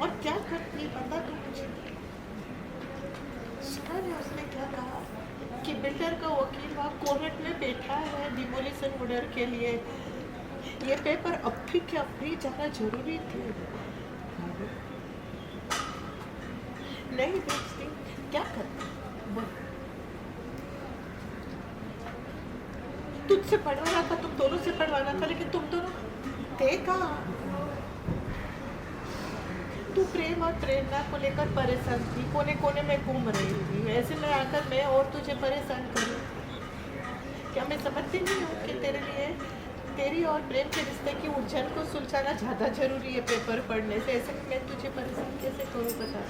और क्या करती है बता तू मुझे। सुना नहीं उसने क्या कहा कि बिल्डर का वकील वहाँ कोर्ट में बैठा है डिमोलिशन ऑर्डर के लिए। ये पेपर अब भी क्या अभी जाना जरूरी थी। नहीं बेचती, क्या करती बोल। तुझसे पढ़वाना था, तुम दोनों से पढ़वाना था, लेकिन तुम दोनों थे कहाँ। तू प्रेम और प्रेरणा को लेकर परेशान थी, कोने कोने में घूम रही थी, ऐसे में आकर मैं और तुझे परेशान करूँ। क्या मैं समझती नहीं हूँ कि तेरे लिए तेरी और प्रेम के रिश्ते की उलझन को सुलझाना ज़्यादा जरूरी है पेपर पढ़ने से। ऐसे में मैं तुझे परेशान कैसे करूँ बता।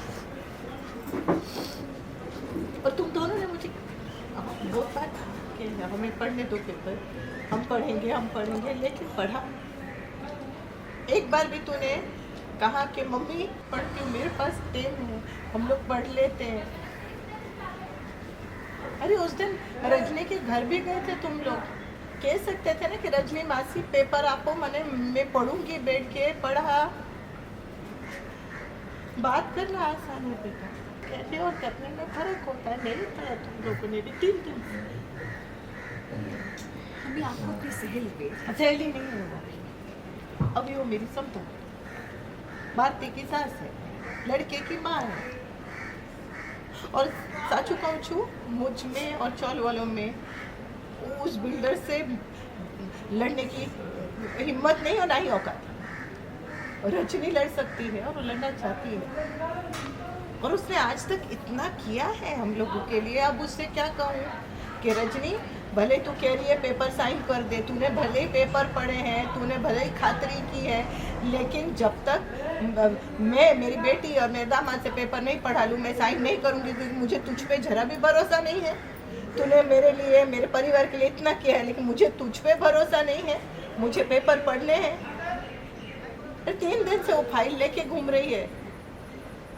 और तुम दोनों ने मुझे बहुत बार कि हमें पढ़ने दो पेपर, हम पढ़ेंगे, लेकिन पढ़ा एक बार भी तूने कहा कि मम्मी पढ़ती हूँ, मेरे पास टाइम है, हम लोग पढ़ लेते हैं। अरे उस दिन रजनी के घर भी गए थे तुम लोग, कह सकते थे ना कि रजनी मासी पेपर आपको मैंने मैं पढ़ूंगी बैठ के। पढ़ा। बात करना आसान है बेटा, कहने और करने में फर्क होता है। नहीं था तुम लोगों ने भी 3 दिन से। अभी आपको अपनी सहेली पे सहेली नहीं है वो, अभी वो मेरी समझो भारती की सास है, लड़के की माँ है। और साचू कहूँ छू मुझ में और चौल वालों में उस बिल्डर से लड़ने की हिम्मत नहीं और ना ही औकात। रजनी लड़ सकती है और वो लड़ना चाहती है, और उसने आज तक इतना किया है हम लोगों के लिए। अब उससे क्या कहूँ कि रजनी भले तू कह रही है पेपर साइन कर दे, तूने भले ही पेपर पढ़े हैं, तूने भले ही खातरी की है, लेकिन जब तक मैं मेरी बेटी और मेरे दामाद से पेपर नहीं पढ़ा लूँ मैं साइन नहीं करूँगी, क्योंकि मुझे तुझ पे जरा भी भरोसा नहीं है। तूने मेरे लिए मेरे परिवार के लिए इतना किया है, लेकिन मुझे तुझ पे भरोसा नहीं है। मुझे पेपर पढ़ने हैं। 3 दिन से वो फाइल लेके घूम रही है।